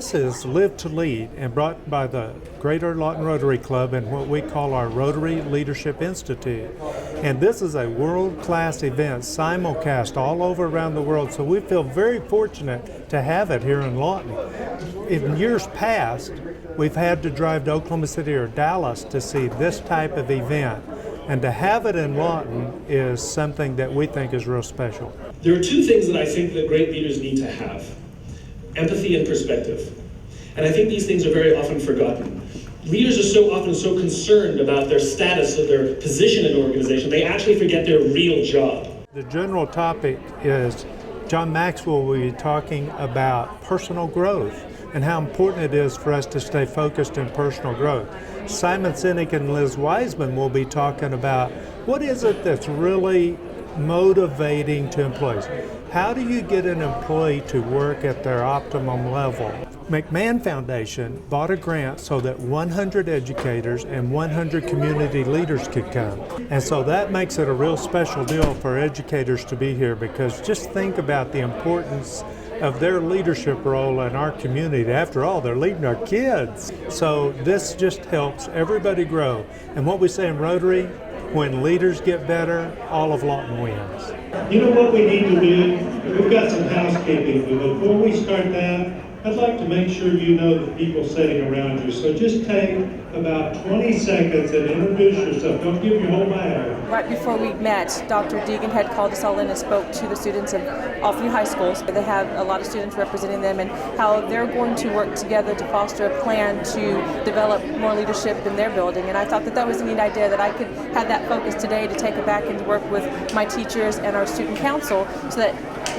this is Live to Lead, and brought by the Greater Lawton Rotary Club and what we call our Rotary Leadership Institute. And this is a world-class event, simulcast all over around the world, so we feel very fortunate to have it here in Lawton. In years past, we've had to drive to Oklahoma City or Dallas to see this type of event. And to have it in Lawton is something that we think is real special. There are two things that I think that great leaders need to have: empathy and perspective. And I think these things are very often forgotten. Leaders are so often so concerned about their status or their position in an organization, they actually forget their real job. The general topic is John Maxwell will be talking about personal growth and how important it is for us to stay focused in personal growth. Simon Sinek and Liz Wiseman will be talking about what is it that's really motivating to employees. How do you get an employee to work at their optimum level? McMahon Foundation bought a grant so that 100 educators and 100 community leaders could come. And so that makes it a real special deal for educators to be here, because just think about the importance of their leadership role in our community. After all, they're leading our kids. So this just helps everybody grow. And what we say in Rotary, when leaders get better, all of Lawton wins. You know what we need to do? We've got some housekeeping, but before we start that, I'd like to make sure you know the people sitting around you. So just take about 20 seconds and introduce yourself. Don't give your whole bio. Right before we met, Dr. Deegan had called us all in and spoke to the students of all three high schools. They have a lot of students representing them, and how they're going to work together to foster a plan to develop more leadership in their building. And I thought that that was a neat idea, that I could have that focus today to take it back and to work with my teachers and our student council so that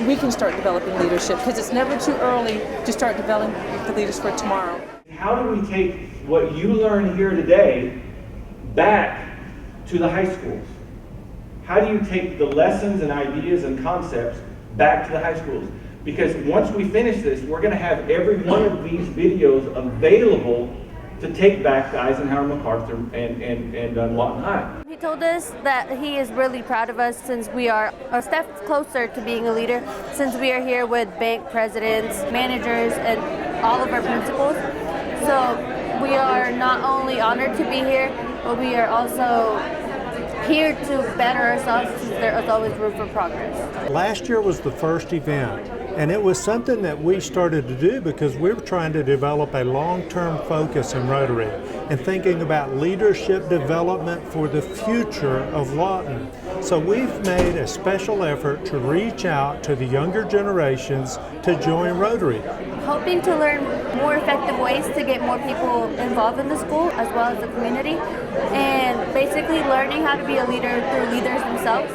we can start developing leadership, because it's never too early to start developing the leaders for tomorrow. How do we take what you learn here today back to the high schools? How do you take the lessons and ideas and concepts back to the high schools? Because once we finish this, we're going to have every one of these videos available to take back to Eisenhower MacArthur and Lawton High. He told us that he is really proud of us, since we are a step closer to being a leader, since we are here with bank presidents, managers, and all of our principals. So we are not only honored to be here, but we are also here to better ourselves, since there is always room for progress. Last year was the first event, and it was something that we started to do because we were trying to develop a long-term focus in Rotary and thinking about leadership development for the future of Lawton. So we've made a special effort to reach out to the younger generations to join Rotary. Hoping to learn more effective ways to get more people involved in the school as well as the community, and basically learning how to be a leader through leaders themselves.